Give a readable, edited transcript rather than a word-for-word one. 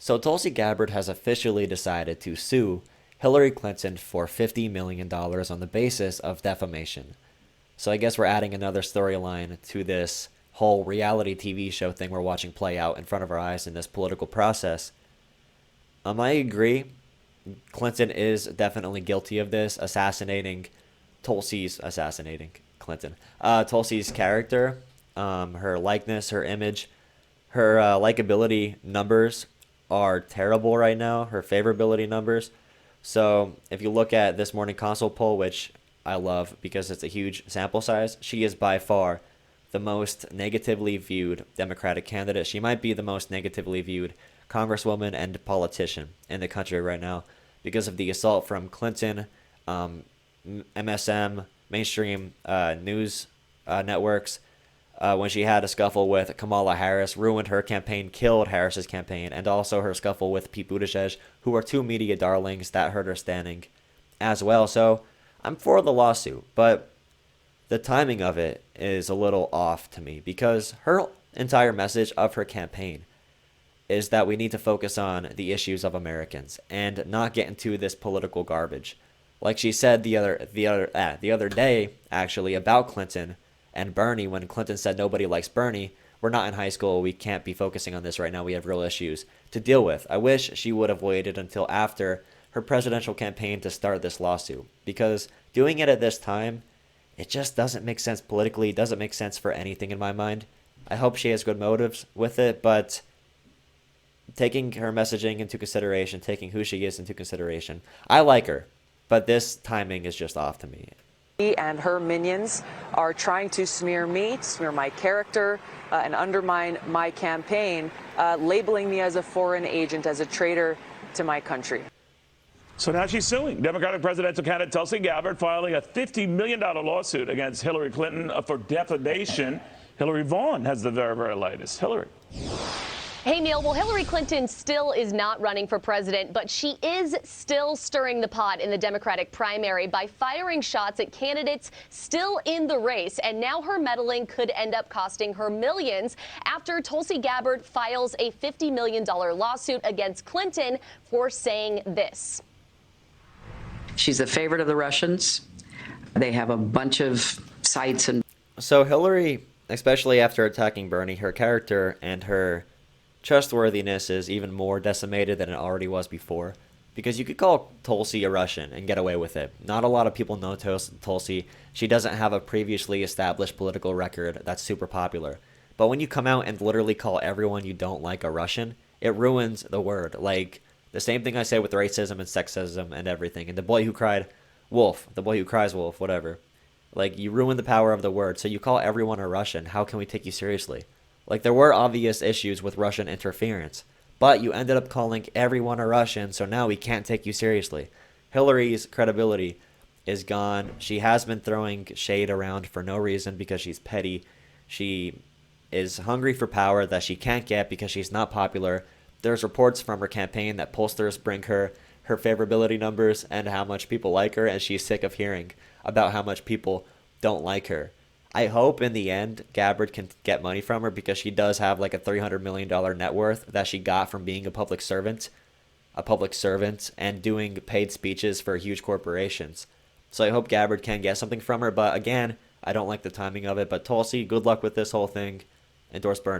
So Tulsi Gabbard has officially decided to sue Hillary Clinton for $50 million on the basis of defamation. So I guess we're adding another storyline to this whole reality TV show thing we're watching play out in front of our eyes in this political process. I agree. Clinton is definitely guilty of this, assassinating Clinton. Tulsi's character, her likeness, her image, her likability numbers are terrible right now. Her favorability numbers. So if you look at this morning console poll, which I love because it's a huge sample size, she is by far the most negatively viewed Democratic candidate. She might be the most negatively viewed congresswoman and politician in the country right now because of the assault from Clinton, MSM, mainstream news networks, when she had a scuffle with Kamala Harris, ruined her campaign, killed Harris's campaign, and also her scuffle with Pete Buttigieg, who are two media darlings that hurt her standing as well. So I'm for the lawsuit, but the timing of it is a little off to me because her entire message of her campaign is that we need to focus on the issues of Americans and not get into this political garbage. Like she said the other day actually about Clinton and Bernie, when Clinton said nobody likes Bernie, we're not in high school, we can't be focusing on this right now, we have real issues to deal with. I wish she would have waited until after her presidential campaign to start this lawsuit, because doing it at this time, it just doesn't make sense politically, doesn't make sense for anything in my mind. I hope she has good motives with it, but taking her messaging into consideration, taking who she is into consideration, I like her, but this timing is just off to me. And her minions are trying to smear me, smear my character, and undermine my campaign, labeling me as a foreign agent, as a traitor to my country. So now she's suing Democratic presidential candidate Tulsi Gabbard, filing a $50 million lawsuit against Hillary Clinton for defamation. Hillary Vaughn has the very, very latest. Hillary. Hey, Neil. Well, Hillary Clinton still is not running for president, but she is still stirring the pot in the Democratic primary by firing shots at candidates still in the race. And now her meddling could end up costing her millions after Tulsi Gabbard files a $50 million lawsuit against Clinton for saying this. She's a favorite of the Russians. They have a bunch of sites and. So Hillary, especially after attacking Bernie, her character and her trustworthiness is even more decimated than it already was before, because you could call Tulsi a Russian and get away with it. Not a lot of people know Tulsi. She doesn't have a previously established political record that's super popular. But when you come out and literally call everyone you don't like a Russian, it ruins the word. Like the same thing I say with racism and sexism and everything. And the boy who cried wolf, the boy who cries wolf, whatever. Like, you ruin the power of the word. So you call everyone a Russian. How can we take you seriously? Like, there were obvious issues with Russian interference, but you ended up calling everyone a Russian, so now we can't take you seriously. Hillary's credibility is gone. She has been throwing shade around for no reason because she's petty. She is hungry for power that she can't get because she's not popular. There's reports from her campaign that pollsters bring her favorability numbers and how much people like her, and she's sick of hearing about how much people don't like her. I hope in the end Gabbard can get money from her because she does have like a $300 million net worth that she got from being a public servant and doing paid speeches for huge corporations. So I hope Gabbard can get something from her, but again, I don't like the timing of it. But Tulsi, good luck with this whole thing. Endorse Bernie.